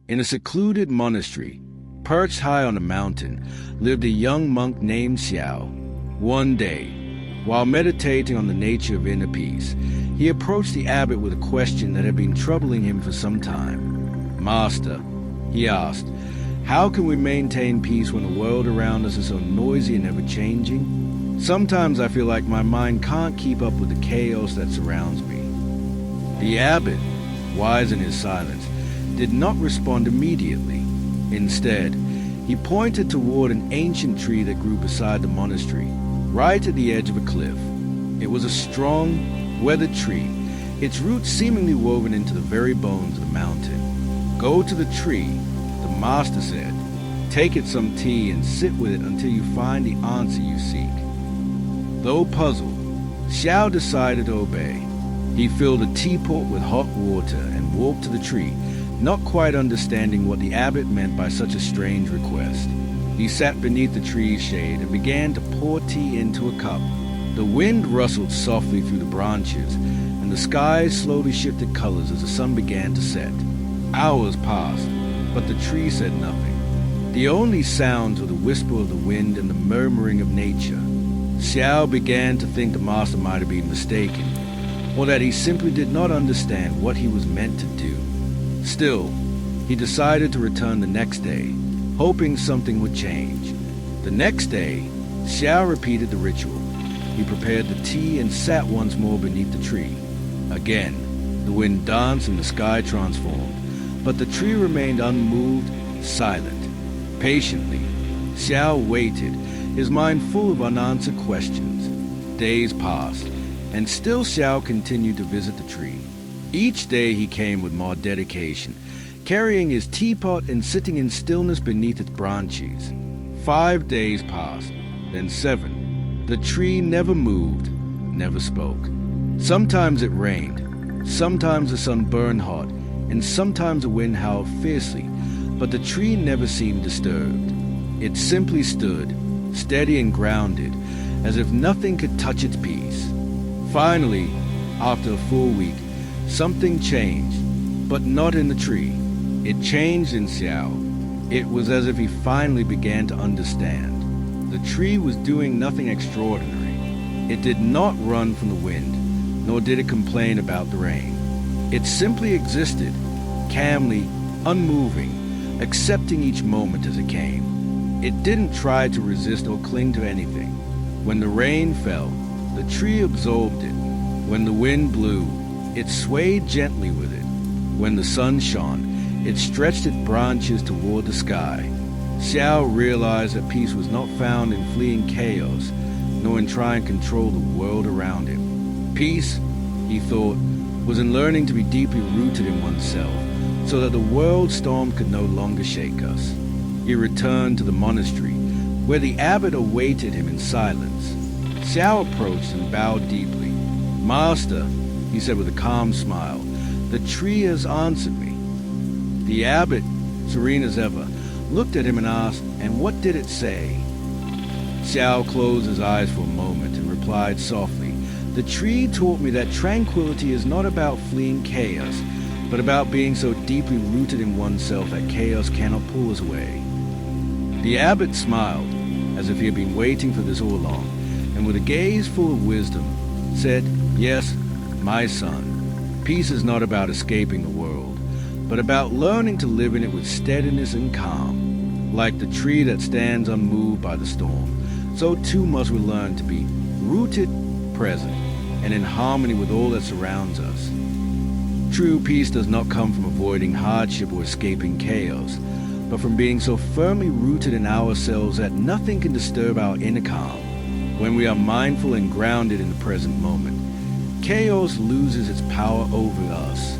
In a secluded monastery, perched high on a mountain, lived a young monk named Xiao. One day, while meditating on the nature of inner peace, he approached the abbot with a question that had been troubling him for some time. "Master," he asked, "how can we maintain peace when the world around us is so noisy and ever-changing? Sometimes I feel like my mind can't keep up with the chaos that surrounds me." The abbot, wise in his silence, did not respond immediately. Instead, he pointed toward an ancient tree that grew beside the monastery, right at the edge of a cliff. It was a strong, weathered tree, its roots seemingly woven into the very bones of the mountain. "Go to the tree," the master said. "Take it some tea and sit with it until you find the answer you seek." Though puzzled, Xiao decided to obey. He filled a teapot with hot water and walked to the tree, not quite understanding what the abbot meant by such a strange request. He sat beneath the tree's shade and began to pour tea into a cup. The wind rustled softly through the branches, and the sky slowly shifted colors as the sun began to set. Hours passed, but the tree said nothing. The only sounds were the whisper of the wind and the murmuring of nature. Xiao began to think the master might have been mistaken, or that he simply did not understand what he was meant to do. Still, he decided to return the next day, hoping something would change. The next day, Xiao repeated the ritual. He prepared the tea and sat once more beneath the tree. Again, the wind danced and the sky transformed, but the tree remained unmoved, silent. Patiently, Xiao waited, his mind full of unanswered questions. Days passed, and still Xiao continued to visit the tree. Each day he came with more dedication, carrying his teapot and sitting in stillness beneath its branches. 5 days passed, then 7. The tree never moved, never spoke. Sometimes it rained, sometimes the sun burned hot, and sometimes the wind howled fiercely, but the tree never seemed disturbed. It simply stood, steady and grounded, as if nothing could touch its peace. Finally, after a full week, something changed, but not in the tree. It changed in Xiao. It was as if he finally began to understand. The tree was doing nothing extraordinary. It did not run from the wind, nor did it complain about the rain. It simply existed, calmly, unmoving, accepting each moment as it came. It didn't try to resist or cling to anything. When the rain fell, the tree absorbed it. When the wind blew, it swayed gently with it. When the sun shone, it stretched its branches toward the sky. Xiao realized that peace was not found in fleeing chaos, nor in trying to control the world around him. Peace, he thought, was in learning to be deeply rooted in oneself, so that the world storm could no longer shake us. He returned to the monastery, where the abbot awaited him in silence. Xiao approached and bowed deeply. "Master," he said with a calm smile, "the tree has answered me." The abbot, serene as ever, looked at him and asked, "And what did it say?" Xiao closed his eyes for a moment and replied softly, "The tree taught me that tranquility is not about fleeing chaos, but about being so deeply rooted in oneself that chaos cannot pull us away." The abbot smiled, as if he had been waiting for this all along, and with a gaze full of wisdom, said, "Yes, my son, peace is not about escaping the world, but about learning to live in it with steadiness and calm. Like the tree that stands unmoved by the storm, so too must we learn to be rooted, present, and in harmony with all that surrounds us. True peace does not come from avoiding hardship or escaping chaos, but from being so firmly rooted in ourselves that nothing can disturb our inner calm. When we are mindful and grounded in the present moment, chaos loses its power over us.